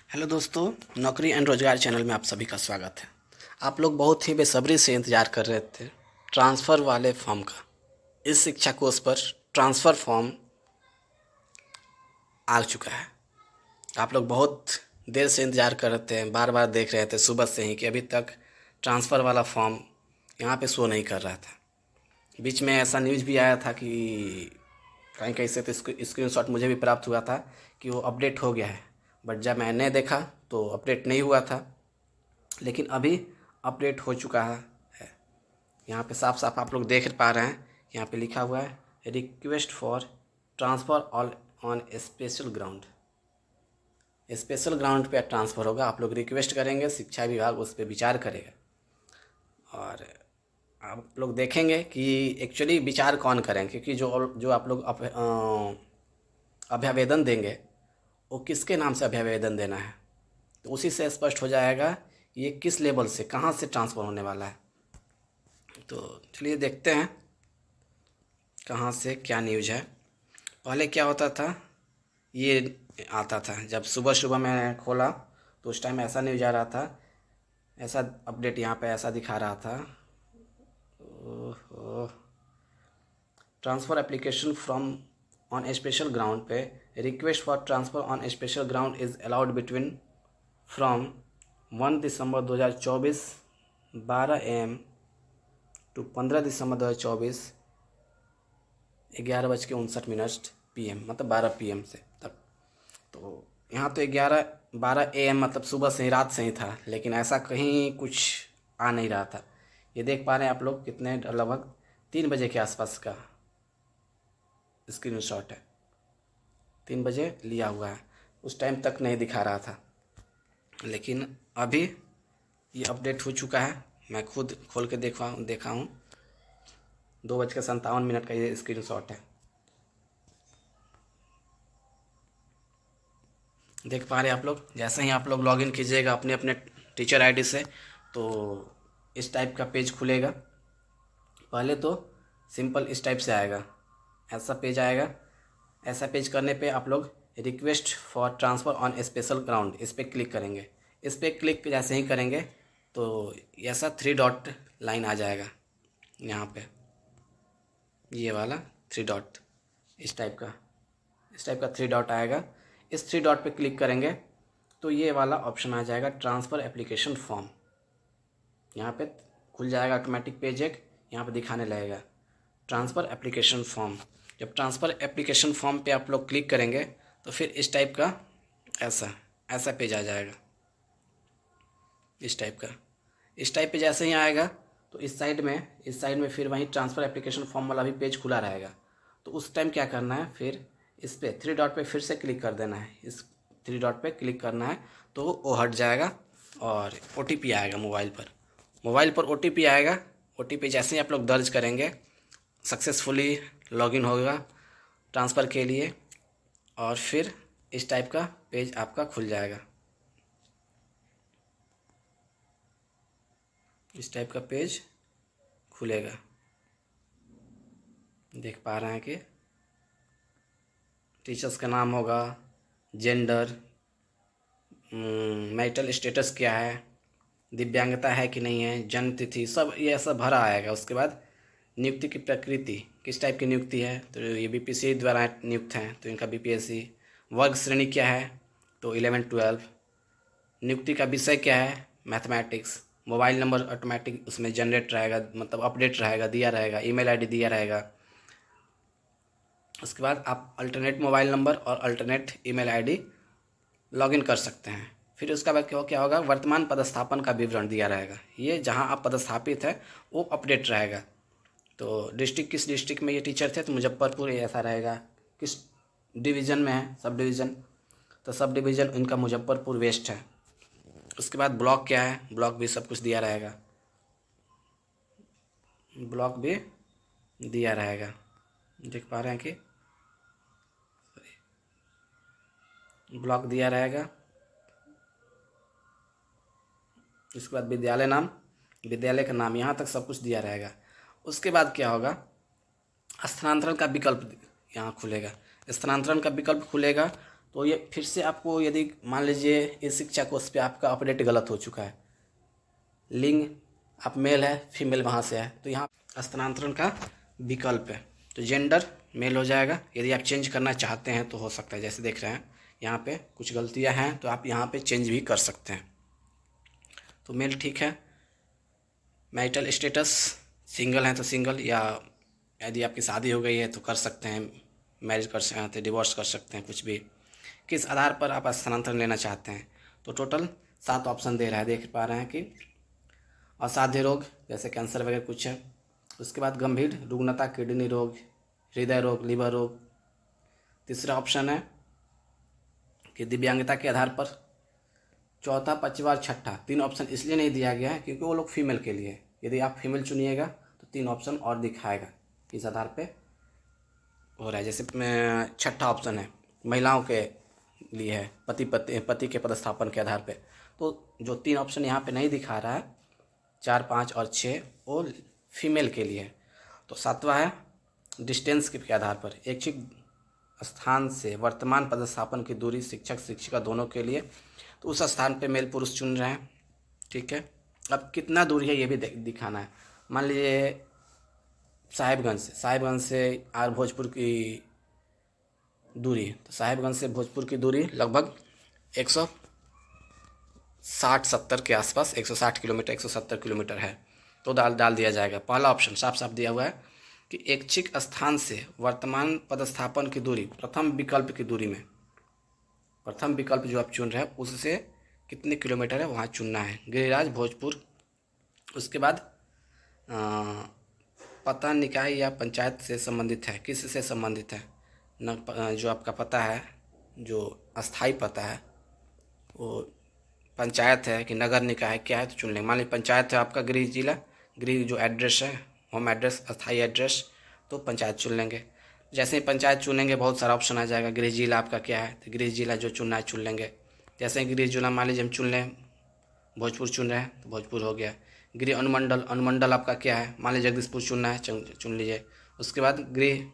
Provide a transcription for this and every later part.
Hello दोस्तों, नौकरी and रोजगार चैनल में आप सभी का स्वागत है। आप लोग बहुत ही बेसब्री से इंतज़ार कर रहे थे ट्रांसफ़र वाले फॉर्म का। इस शिक्षा कोर्स पर ट्रांसफ़र फॉर्म आ चुका है। आप लोग बहुत देर से इंतज़ार कर रहे थे, बार बार देख रहे थे सुबह से ही कि अभी तक ट्रांसफ़र वाला फॉर्म यहाँ पे शो नहीं कर रहा था। बीच में ऐसा न्यूज़ भी आया था कि कहीं कहीं से तो स्क्रीनशॉट मुझे भी प्राप्त हुआ था कि वो अपडेट हो गया है, बट जब मैंने देखा तो अपडेट नहीं हुआ था। लेकिन अभी अपडेट हो चुका है। यहाँ पे साफ साफ आप लोग देख पा रहे हैं, यहाँ पे लिखा हुआ है request for transfer all on special ground. Special ground पे ट्रांसफ़र होगा। आप लोग रिक्वेस्ट करेंगे, शिक्षा विभाग उस पर विचार करेगा और आप लोग देखेंगे कि एक्चुअली विचार कौन करें, क्योंकि जो जो आप लोग अभ्यावेदन देंगे वो किसके नाम से अभ्यावेदन देना है, तो उसी से स्पष्ट हो जाएगा ये किस लेवल से कहाँ से ट्रांसफ़र होने वाला है। तो चलिए देखते हैं कहाँ से क्या न्यूज़ है। पहले क्या होता था, ये आता था जब सुबह सुबह मैं खोला तो उस टाइम ऐसा न्यूज़ आ रहा था, ऐसा अपडेट यहाँ पे ऐसा दिखा रहा था। ओहो, transfer application from on a special ground पे request for transfer on a special ground is allowed between from 1 December 2024 12 AM to 15 December 2024 11:59 PM, मतलब 12 PM से तक। तो यहाँ तो 12 AM मतलब सुबह से ही, रात से ही था, लेकिन ऐसा कहीं कुछ आ नहीं रहा था। ये देख पा रहे हैं आप लोग कितने, लगभग 3 बजे के आसपास का स्क्रीनशॉट है। 3 बजे लिया हुआ है, उस टाइम तक नहीं दिखा रहा था, लेकिन अभी ये अपडेट हो चुका है। मैं खुद खोल के देखा हूँ 2:57 का ये स्क्रीनशॉट है। देख पा रहे हैं आप लोग, जैसे ही आप लोग लॉगिन कीजिएगा अपने अपने टीचर आईडी से, तो इस टाइप का पेज खुलेगा। पहले तो सिंपल इस टाइप से आएगा, ऐसा पेज आएगा। ऐसा पेज करने पे आप लोग request for transfer on a special ground इस पर क्लिक करेंगे। इस पर क्लिक जैसे ही करेंगे तो ऐसा 3 डॉट लाइन आ जाएगा। यहाँ पे ये वाला 3 डॉट, इस टाइप का 3 डॉट आएगा। इस 3 डॉट पे क्लिक करेंगे तो ये वाला ऑप्शन आ जाएगा ट्रांसफ़र एप्लीकेशन फॉर्म। यहाँ पे खुल जाएगा ऑटोमेटिक पेज, एक यहाँ पे दिखाने लगेगा ट्रांसफ़र एप्लीकेशन फॉर्म। जब ट्रांसफ़र एप्लीकेशन फॉर्म पे आप लोग क्लिक करेंगे तो फिर इस टाइप का ऐसा पेज आ जाएगा। इस टाइप पे जैसे ही आएगा तो इस साइड में फिर वहीं ट्रांसफ़र एप्लीकेशन फॉर्म वाला भी पेज खुला रहेगा। तो उस टाइम क्या करना है, फिर इस पर 3 डॉट पे फिर से क्लिक कर देना है। इस 3 डॉट पे क्लिक करना है तो वो हट जाएगा और OTP आएगा मोबाइल पर OTP आएगा। OTP जैसे ही आप लोग दर्ज करेंगे सक्सेसफुली लॉगिन होगा ट्रांसफ़र के लिए, और फिर इस टाइप का पेज आपका खुल जाएगा। इस टाइप का पेज खुलेगा। देख पा रहे हैं कि टीचर्स का नाम होगा, जेंडर, मैरिटल स्टेटस क्या है, दिव्यांगता है कि नहीं है, जन्म तिथि, सब ये सब भरा आएगा। उसके बाद नियुक्ति की प्रकृति, किस टाइप की नियुक्ति है, तो ये BPSC द्वारा नियुक्त हैं तो इनका BPSC। वर्ग श्रेणी क्या है, तो 11-12। नियुक्ति का विषय क्या है, मैथमेटिक्स। मोबाइल नंबर ऑटोमेटिक उसमें जनरेट रहेगा, मतलब अपडेट रहेगा, दिया रहेगा। ईमेल आईडी दिया रहेगा। उसके बाद आप अल्टरनेट मोबाइल नंबर और अल्टरनेट ईमेल आईडी लॉगिन कर सकते हैं। फिर उसका बाद क्या होगा, वर्तमान पदस्थापन का विवरण दिया रहेगा। ये जहां आप पदस्थापित है वो अपडेट रहेगा। तो डिस्ट्रिक्ट, किस डिस्ट्रिक्ट में ये टीचर थे, तो मुजफ्फरपुर, ये ऐसा रहेगा। किस डिवीज़न में है, सब डिवीज़न, तो सब डिवीज़न इनका मुजफ्फरपुर वेस्ट है। उसके बाद ब्लॉक क्या है, ब्लॉक भी सब कुछ दिया रहेगा। ब्लॉक भी दिया रहेगा। देख पा रहे हैं कि ब्लॉक दिया रहेगा। उसके बाद विद्यालय नाम, विद्यालय का नाम, यहाँ तक सब कुछ दिया रहेगा। उसके बाद क्या होगा, स्थानांतरण का विकल्प यहाँ खुलेगा। स्थानांतरण का विकल्प खुलेगा तो ये फिर से आपको यदि मान लीजिए इस शिक्षा कोश पे आपका अपडेट गलत हो चुका है, लिंग आप मेल है, फीमेल वहाँ से है, तो यहाँ स्थानांतरण का विकल्प है, तो जेंडर मेल हो जाएगा। यदि आप चेंज करना चाहते हैं तो हो सकता है, जैसे देख रहे हैं यहाँ पे कुछ गलतियाँ हैं तो आप यहाँ पे चेंज भी कर सकते हैं। तो मेल ठीक है। मैरिटल स्टेटस सिंगल हैं तो सिंगल, या यदि आपकी शादी हो गई है तो कर सकते हैं, मैरिज कर सकते हैं, डिवोर्स कर सकते हैं, कुछ भी। किस आधार पर आप स्थानांतरण लेना चाहते हैं, तो टोटल 7 ऑप्शन दे रहा है, देख पा रहे हैं कि असाध्य रोग जैसे कैंसर वगैरह कुछ है, उसके बाद गंभीर रुग्णता, किडनी रोग, हृदय रोग, लीवर रोग। तीसरा ऑप्शन है कि दिव्यांगता के आधार पर। चौथा, पांचवा और छठा 3 ऑप्शन इसलिए नहीं दिया गया है क्योंकि वो लोग फीमेल के लिए है। यदि आप फीमेल चुनिएगा तो 3 ऑप्शन और दिखाएगा, इस आधार पे हो रहा है। जैसे छठा ऑप्शन है महिलाओं के लिए है, पति के पदस्थापन के आधार पे। तो जो 3 ऑप्शन यहाँ पे नहीं दिखा रहा है, 4, 5 और 6, वो फीमेल के लिए है। तो 7वां है डिस्टेंस के आधार पर, ऐच्छिक स्थान से वर्तमान पदस्थापन की दूरी शिक्षक शिक्षिका दोनों के लिए, तो उस स्थान पे मेल पुरुष चुन रहे हैं, ठीक है। अब कितना दूरी है ये भी दिखाना है। मान लीजिए साहिबगंज से आर भोजपुर की दूरी, तो साहिबगंज से भोजपुर की दूरी लगभग 160-70 के आसपास, 160 किलोमीटर, 170 किलोमीटर है। तो डाल दिया जाएगा। पहला ऑप्शन साफ साफ दिया हुआ है कि ऐच्छिक स्थान से वर्तमान पदस्थापन की दूरी, प्रथम विकल्प की दूरी में, प्रथम विकल्प जो आप चुन रहे हैं उससे कितने किलोमीटर है वहाँ चुनना है। गिरिराज भोजपुर। उसके बाद पता निकाय या पंचायत से संबंधित है, किस से संबंधित है न, जो आपका पता है, जो अस्थाई पता है वो पंचायत है कि नगर निकाय है, क्या है, तो चुन लेंगे। मान लीजिए पंचायत है आपका गृह जिला, गृह जो एड्रेस है, होम एड्रेस, अस्थाई एड्रेस, तो पंचायत चुन लेंगे। जैसे ही पंचायत चुनेंगे बहुत सारा ऑप्शन आ जाएगा। गृह जिला आपका क्या है, तो गृह जिला जो चुनना है चुन लेंगे। जैसे ही गृह जिला मान लीजिए हम चुन लें, भोजपुर चुन रहे हैं तो भोजपुर हो गया। गृह अनुमंडल, अनुमंडल आपका क्या है, मान लीजिए जगदीशपुर चुनना है, चुन लीजिए। उसके बाद गृह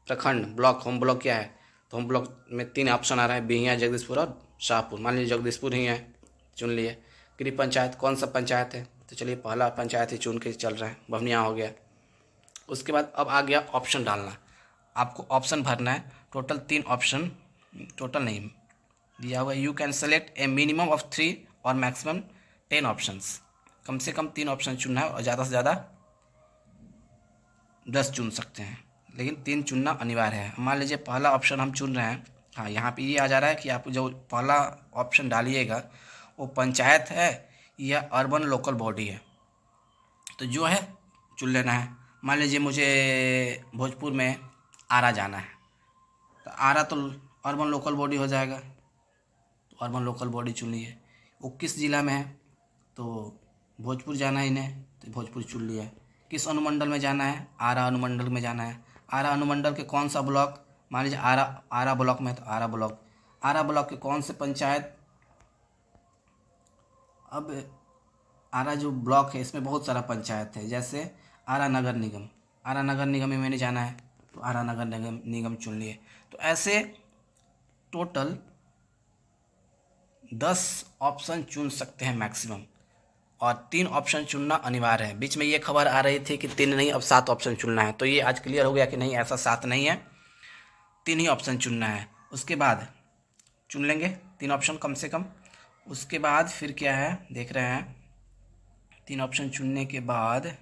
प्रखंड, ब्लॉक, होम ब्लॉक क्या है, तो होम ब्लॉक में 3 ऑप्शन आ रहा है, बिहिया, जगदीशपुर और शाहपुर। मान लीजिए जगदीशपुर ही है, चुन लिए। गृह पंचायत, कौन सा पंचायत है, तो चलिए पहला पंचायत ही चुन के चल रहे हैं, बभनिया हो गया। उसके बाद अब आ गया ऑप्शन डालना। आपको ऑप्शन भरना है। टोटल 3 ऑप्शन, टोटल नहीं दिया हुआ है। You can select A minimum of 3 और मैक्सिमम 10 ऑप्शंस। कम से कम 3 ऑप्शन चुनना है और ज़्यादा से ज़्यादा 10 चुन सकते हैं, लेकिन 3 चुनना अनिवार्य है। मान लीजिए पहला ऑप्शन हम चुन रहे हैं, हाँ यहाँ पे ये आ जा रहा है कि आप जो पहला ऑप्शन डालिएगा वो पंचायत है या अर्बन लोकल बॉडी है, तो जो है चुन लेना है। मान लीजिए मुझे भोजपुर में आरा जाना है, तो आरा तो अर्बन लोकल बॉडी हो जाएगा, तो अर्बन लोकल बॉडी चुन लिए। वो किस ज़िला में है, तो भोजपुर जाना है इन्हें, तो भोजपुर चुन लिया। किस अनुमंडल में जाना है, आरा अनुमंडल में जाना है। आरा अनुमंडल के कौन सा ब्लॉक, मान लीजिए आरा ब्लॉक में, तो आरा ब्लॉक के कौन से पंचायत। अब आरा जो ब्लॉक है इसमें बहुत सारा पंचायत है, जैसे आरा नगर निगम में मैंने जाना है, तो आरा नगर निगम चुन लिए। तो ऐसे टोटल 10 ऑप्शन चुन सकते हैं मैक्सिमम, और 3 ऑप्शन चुनना अनिवार्य है। बीच में ये खबर आ रही थी कि 3 नहीं, अब 7 ऑप्शन चुनना है, तो ये आज क्लियर हो गया कि नहीं, ऐसा 7 नहीं है, 3 ही ऑप्शन चुनना है। उसके बाद चुन लेंगे 3 ऑप्शन कम से कम। उसके बाद फिर क्या है, देख रहे हैं 3 ऑप्शन चुनने के बाद,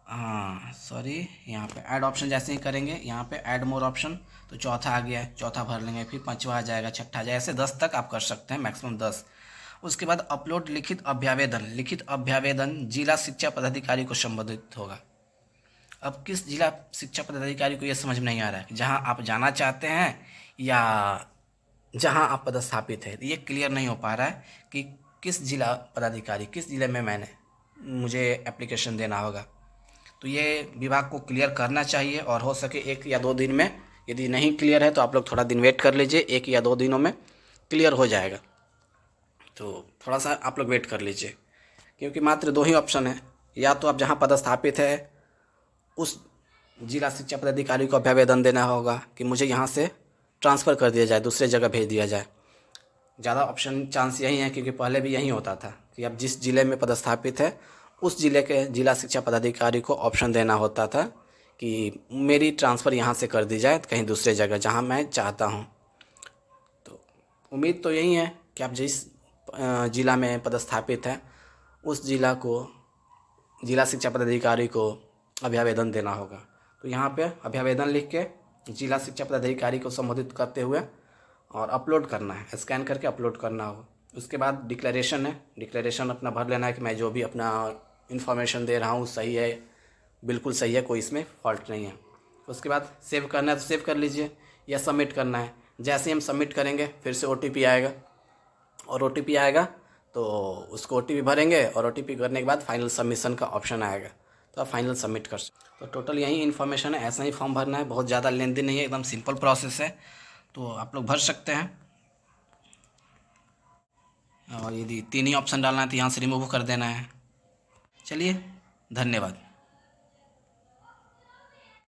यहाँ पे ऐड ऑप्शन जैसे ही करेंगे, यहाँ पे ऐड मोर ऑप्शन, तो चौथा आ गया है, चौथा भर लेंगे, फिर 5वां आ जाएगा, छठा आ जाएगा, ऐसे 10 तक आप कर सकते हैं, मैक्सिमम 10। उसके बाद अपलोड लिखित अभ्यावेदन जिला शिक्षा पदाधिकारी को संबोधित होगा। अब किस जिला शिक्षा पदाधिकारी को ये समझ में नहीं आ रहा है, जहाँ आप जाना चाहते हैं या जहाँ आप पदस्थापित है, ये क्लियर नहीं हो पा रहा है कि किस जिला पदाधिकारी, किस जिले में मुझे एप्लीकेशन देना होगा। तो ये विभाग को क्लियर करना चाहिए, और हो सके 1 या 2 दिन में। यदि नहीं क्लियर है तो आप लोग थोड़ा दिन वेट कर लीजिए, 1 या 2 दिनों में क्लियर हो जाएगा, तो थोड़ा सा आप लोग वेट कर लीजिए, क्योंकि मात्र 2 ही ऑप्शन है। या तो आप जहाँ पदस्थापित है उस जिला शिक्षा पदाधिकारी को अभ्यावेदन देना होगा कि मुझे यहाँ से ट्रांसफ़र कर दिया जाए, दूसरे जगह भेज दिया जाए। ज़्यादा ऑप्शन चांस यही है, क्योंकि पहले भी यही होता था कि अब जिस ज़िले में पदस्थापित है उस ज़िले के जिला शिक्षा पदाधिकारी को ऑप्शन देना होता था कि मेरी ट्रांसफ़र यहाँ से कर दी जाए कहीं दूसरे जगह जहाँ मैं चाहता हूँ। तो उम्मीद तो यही है कि आप जिस ज़िला में पदस्थापित हैं उस ज़िला को जिला शिक्षा पदाधिकारी को अभ्यावेदन देना होगा। तो यहाँ पे अभ्यावेदन लिख के जिला शिक्षा पदाधिकारी को संबोधित करते हुए और अपलोड करना है, स्कैन करके अपलोड करना होगा। उसके बाद डिक्लेरेशन है, डिक्लेरेशन अपना भर लेना है कि मैं जो भी अपना इन्फॉर्मेशन दे रहा हूँ सही है, बिल्कुल सही है, कोई इसमें फॉल्ट नहीं है। उसके बाद सेव करना है तो सेव कर लीजिए, या सबमिट करना है। जैसे ही हम सबमिट करेंगे फिर से OTP आएगा, और OTP आएगा तो उसको OTP भरेंगे, और OTP करने के बाद फाइनल सबमिशन का ऑप्शन आएगा, तो आप फाइनल सबमिट कर सकते। तो टोटल यही इन्फॉर्मेशन है, ऐसा ही फॉर्म भरना है, बहुत ज़्यादा लेंथी नहीं है, एकदम सिंपल प्रोसेस है, तो आप लोग भर सकते हैं। और यदि 3 ही ऑप्शन डालना है तो यहाँ से रिमूव कर देना है। चलिए, धन्यवाद।